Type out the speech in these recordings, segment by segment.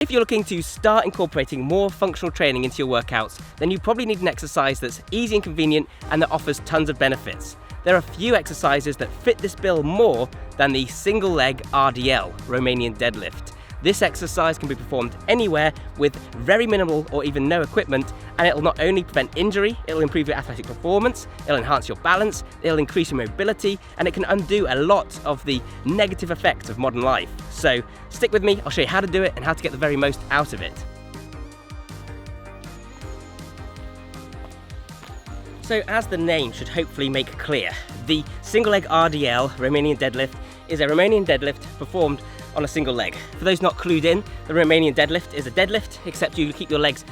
If you're looking to start incorporating more functional training into your workouts, then you probably need an exercise that's easy and convenient and that offers tons of benefits. There are few exercises that fit this bill more than the single leg RDL, Romanian deadlift. This exercise can be performed anywhere with very minimal or even no equipment, and it'll not only prevent injury, it'll improve your athletic performance, it'll enhance your balance, it'll increase your mobility, and it can undo a lot of the negative effects of modern life. So stick with me, I'll show you how to do it and how to get the very most out of it. So as the name should hopefully make clear, the single leg RDL, Romanian deadlift, is a Romanian deadlift performed on a single leg. For those not clued in, the Romanian deadlift is a deadlift, except you keep your legs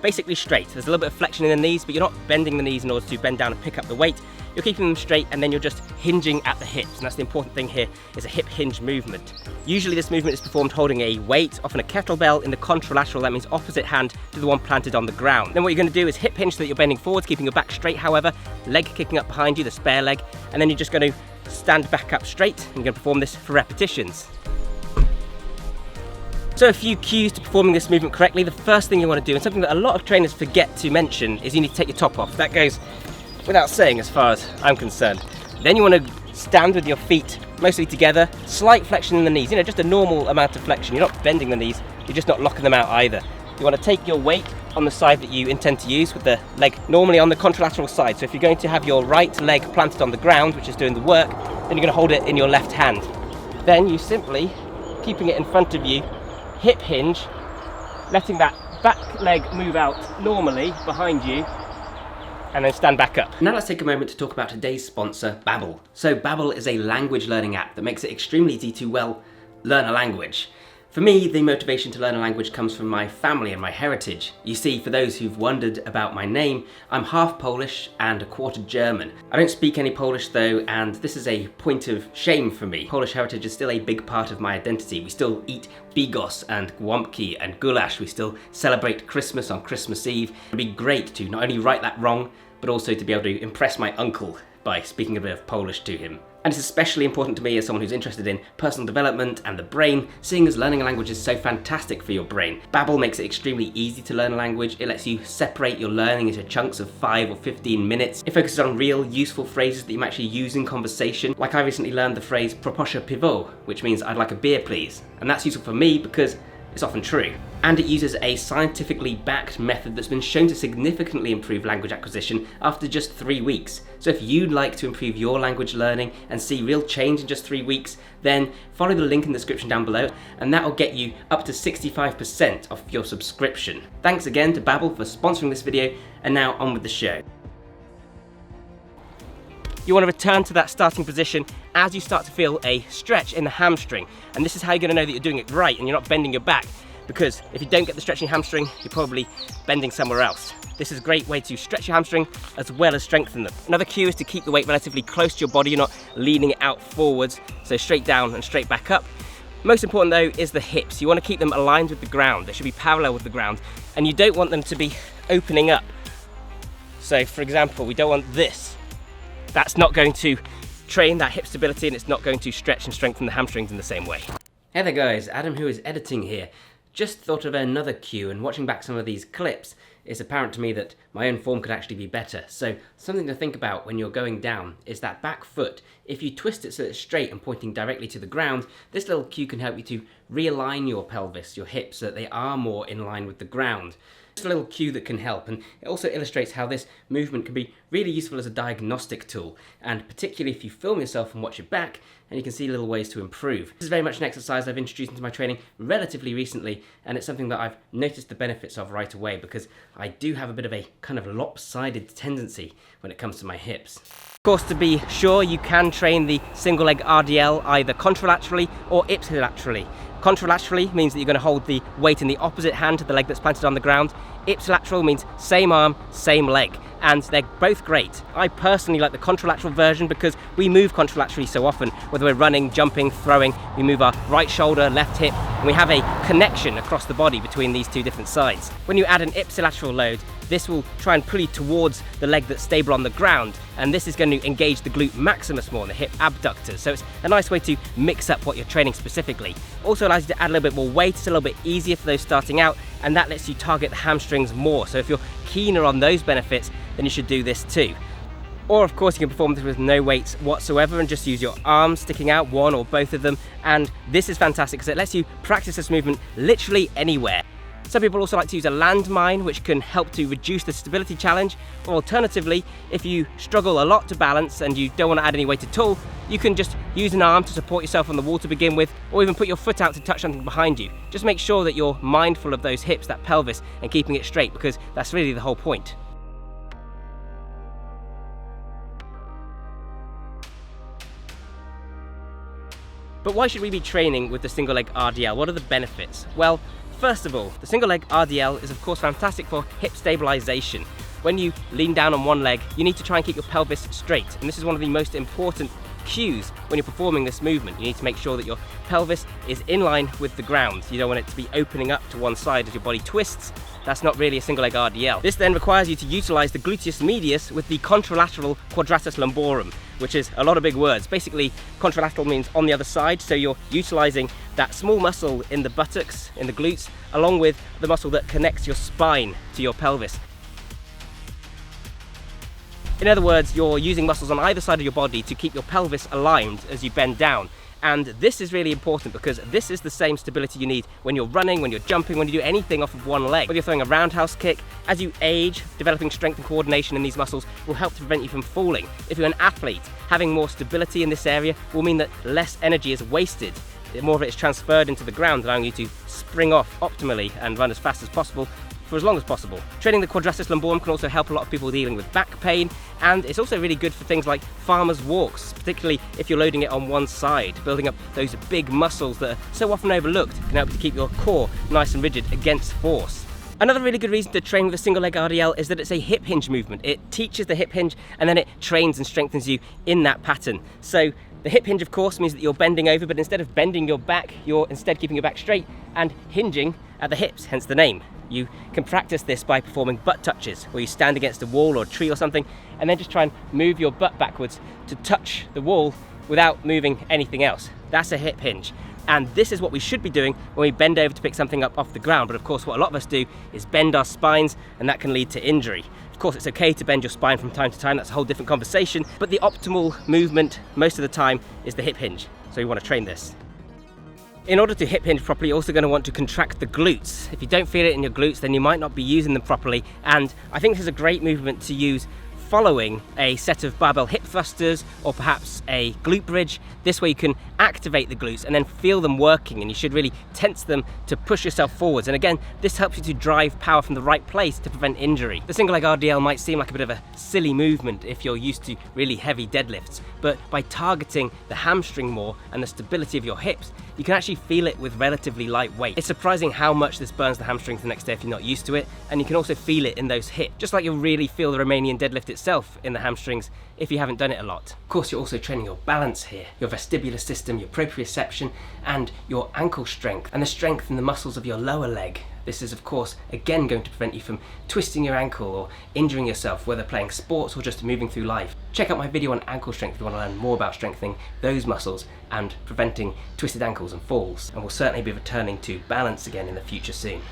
basically straight. There's a little bit of flexion in the knees, but you're not bending the knees in order to bend down and pick up the weight. You're keeping them straight, and then you're just hinging at the hips, and that's the important thing here, is a hip hinge movement. Usually this movement is performed holding a weight, often a kettlebell, in the contralateral. That means opposite hand to the one planted on the ground. Then what you're going to do is hip hinge so that you're bending forwards, keeping your back straight, however, leg kicking up behind you, the spare leg, and then you're just going to stand back up straight, and you're going to perform this for repetitions. So a few cues to performing this movement correctly. The first thing you want to do, and something that a lot of trainers forget to mention, is you need to take your top off. That goes without saying as far as I'm concerned. Then you want to stand with your feet mostly together, slight flexion in the knees, just a normal amount of flexion. You're not bending the knees, you're just not locking them out either. You want to take your weight on the side that you intend to use, with the leg normally on the contralateral side. So if you're going to have your right leg planted on the ground, which is doing the work, then you're going to hold it in your left hand. Then you simply, keeping it in front of you, hip hinge, letting that back leg move out normally behind you, and then stand back up. Now let's take a moment to talk about today's sponsor, Babel. So Babel is a language learning app that makes it extremely easy to, well, learn a language. For me, the motivation to learn a language comes from my family and my heritage. You see, for those who've wondered about my name, I'm half Polish and a quarter German. I don't speak any Polish though, and this is a point of shame for me. Polish heritage is still a big part of my identity. We still eat bigos and głąbki and goulash. We still celebrate Christmas on Christmas Eve. It'd be great to not only right that wrong, but also to be able to impress my uncle by speaking a bit of Polish to him. And it's especially important to me as someone who's interested in personal development and the brain, seeing as learning a language is so fantastic for your brain. Babel makes it extremely easy to learn a language. It lets you separate your learning into chunks of 5 or 15 minutes. It focuses on real, useful phrases that you might actually use in conversation. Like I recently learned the phrase "Proszę piwo," which means "I'd like a beer, please." And that's useful for me because it's often true. And it uses a scientifically backed method that's been shown to significantly improve language acquisition after just 3 weeks. So if you'd like to improve your language learning and see real change in just 3 weeks, then follow the link in the description down below, and that will get you up to 65% off your subscription. Thanks again to Babel for sponsoring this video, and now on with the show. You want to return to that starting position as you start to feel a stretch in the hamstring. And this is how you're going to know that you're doing it right and you're not bending your back, because if you don't get the stretch in your hamstring, you're probably bending somewhere else. This is a great way to stretch your hamstring as well as strengthen them. Another cue is to keep the weight relatively close to your body. You're not leaning it out forwards, so straight down and straight back up. Most important though is the hips. You want to keep them aligned with the ground. They should be parallel with the ground, and you don't want them to be opening up. So for example, we don't want this. That's not going to train that hip stability, and it's not going to stretch and strengthen the hamstrings in the same way. Hey there guys, Adam who is editing here. Just thought of another cue, and watching back some of these clips, it's apparent to me that my own form could actually be better. So something to think about when you're going down is that back foot. If you twist it so it's straight and pointing directly to the ground, this little cue can help you to realign your pelvis, your hips, so that they are more in line with the ground. Just a little cue that can help, and it also illustrates how this movement can be really useful as a diagnostic tool, and particularly if you film yourself and watch your back, and you can see little ways to improve. This is very much an exercise I've introduced into my training relatively recently, and it's something that I've noticed the benefits of right away, because I do have a bit of a kind of lopsided tendency when it comes to my hips. Of course, to be sure, you can train the single leg RDL either contralaterally or ipsilaterally. Contralaterally means that you're going to hold the weight in the opposite hand to the leg that's planted on the ground. Ipsilateral means same arm, same leg, and they're both great. I personally like the contralateral version because we move contralaterally so often, whether we're running, jumping, throwing. We move our right shoulder, left hip, and we have a connection across the body between these two different sides. When you add an ipsilateral load, this will try and pull you towards the leg that's stable on the ground, and this is going to engage the glute maximus more, the hip abductors. So it's a nice way to mix up what you're training specifically. Also allows you to add a little bit more weight, it's a little bit easier for those starting out, and that lets you target the hamstrings more. So if you're keener on those benefits, then you should do this too. Or of course you can perform this with no weights whatsoever and just use your arms sticking out, one or both of them. And this is fantastic because it lets you practice this movement literally anywhere. Some people also like to use a landmine, which can help to reduce the stability challenge. Or alternatively, if you struggle a lot to balance and you don't want to add any weight at all, you can just use an arm to support yourself on the wall to begin with, or even put your foot out to touch something behind you. Just make sure that you're mindful of those hips, that pelvis, and keeping it straight, because that's really the whole point. But why should we be training with the single leg RDL? What are the benefits? Well, first of all, the single leg RDL is of course fantastic for hip stabilization. When you lean down on one leg, you need to try and keep your pelvis straight. And this is one of the most important cues when you're performing this movement. You need to make sure that your pelvis is in line with the ground. You don't want it to be opening up to one side as your body twists. That's not really a single leg RDL. This then requires you to utilize the gluteus medius with the contralateral quadratus lumborum, which is a lot of big words. Basically, contralateral means on the other side, so you're utilizing that small muscle in the buttocks, in the glutes, along with the muscle that connects your spine to your pelvis. In other words, you're using muscles on either side of your body to keep your pelvis aligned as you bend down. And this is really important because this is the same stability you need when you're running, when you're jumping, when you do anything off of one leg. Whether you're throwing a roundhouse kick, as you age, developing strength and coordination in these muscles will help to prevent you from falling. If you're an athlete, having more stability in this area will mean that less energy is wasted. More of it is transferred into the ground, allowing you to spring off optimally and run as fast as possible for as long as possible. Training the quadratus lumborum can also help a lot of people dealing with back pain, and it's also really good for things like farmers' walks, particularly if you're loading it on one side. Building up those big muscles that are so often overlooked can help you to keep your core nice and rigid against force. Another really good reason to train with a single leg RDL is that it's a hip hinge movement. It teaches the hip hinge and then it trains and strengthens you in that pattern. So the hip hinge of course means that you're bending over, but instead of bending your back, you're instead keeping your back straight and hinging at the hips, hence the name. You can practice this by performing butt touches, where you stand against a wall or a tree or something, and then just try and move your butt backwards to touch the wall without moving anything else. That's a hip hinge. And this is what we should be doing when we bend over to pick something up off the ground. But of course, what a lot of us do is bend our spines, and that can lead to injury. Of course, it's okay to bend your spine from time to time, that's a whole different conversation, but the optimal movement most of the time is the hip hinge. So you want to train this. In order to hip hinge properly, you're also going to want to contract the glutes. If you don't feel it in your glutes, then you might not be using them properly. And I think this is a great movement to use following a set of barbell hip thrusters or perhaps a glute bridge. This way you can activate the glutes and then feel them working, and you should really tense them to push yourself forwards. And again, this helps you to drive power from the right place to prevent injury. The single leg RDL might seem like a bit of a silly movement if you're used to really heavy deadlifts, but by targeting the hamstring more and the stability of your hips, you can actually feel it with relatively light weight. It's surprising how much this burns the hamstrings the next day if you're not used to it, and you can also feel it in those hips, just like you'll really feel the Romanian deadlift itself in the hamstrings if you haven't done it a lot. Of course, you're also training your balance here, your vestibular system, your proprioception, and your ankle strength, and the strength in the muscles of your lower leg. This is of course again going to prevent you from twisting your ankle or injuring yourself, whether playing sports or just moving through life. Check out my video on ankle strength if you want to learn more about strengthening those muscles and preventing twisted ankles and falls. And we'll certainly be returning to balance again in the future soon.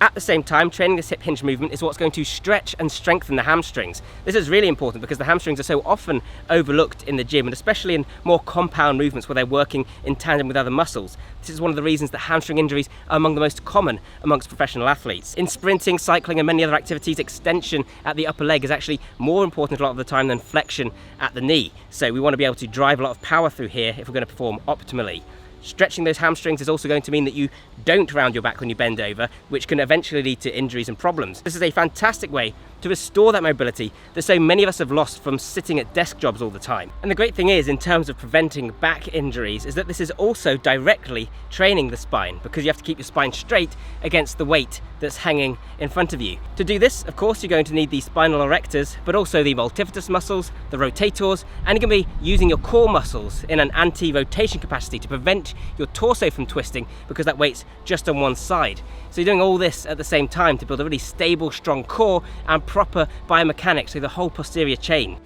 At the same time, training this hip hinge movement is what's going to stretch and strengthen the hamstrings. This is really important because the hamstrings are so often overlooked in the gym, and especially in more compound movements where they're working in tandem with other muscles. This is one of the reasons that hamstring injuries are among the most common amongst professional athletes. In sprinting, cycling and many other activities, extension at the upper leg is actually more important a lot of the time than flexion at the knee. So we want to be able to drive a lot of power through here if we're going to perform optimally. Stretching those hamstrings is also going to mean that you don't round your back when you bend over, which can eventually lead to injuries and problems. This is a fantastic way to restore that mobility that so many of us have lost from sitting at desk jobs all the time. And the great thing is, in terms of preventing back injuries, is that this is also directly training the spine, because you have to keep your spine straight against the weight that's hanging in front of you. To do this, of course, you're going to need the spinal erectors, but also the multifidus muscles, the rotators, and you're going to be using your core muscles in an anti-rotation capacity to prevent your torso from twisting, because that weight's just on one side. So you're doing all this at the same time to build a really stable, strong core and proper biomechanics, so the whole posterior chain.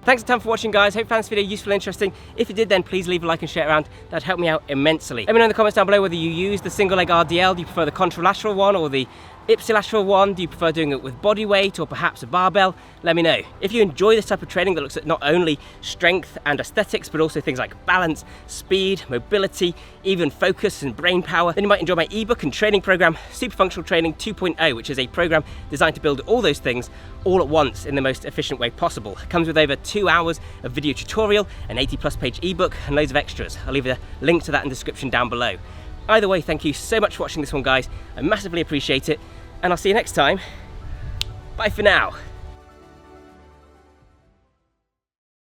Thanks a ton for watching, guys. Hope you found this video useful and interesting. If you did, then please leave a like and share it around. That'd help me out immensely. Let me know in the comments down below whether you use the single leg RDL, do you prefer the contralateral one or the ipsilateral one? Do you prefer doing it with body weight or perhaps a barbell? Let me know. If you enjoy this type of training that looks at not only strength and aesthetics, but also things like balance, speed, mobility, even focus and brain power, then you might enjoy my ebook and training program, Super Functional Training 2.0, which is a program designed to build all those things all at once in the most efficient way possible. It comes with over 2 hours of video tutorial, an 80+ page ebook, and loads of extras. I'll leave a link to that in the description down below. Either way, thank you so much for watching this one, guys. I massively appreciate it, and I'll see you next time. Bye for now.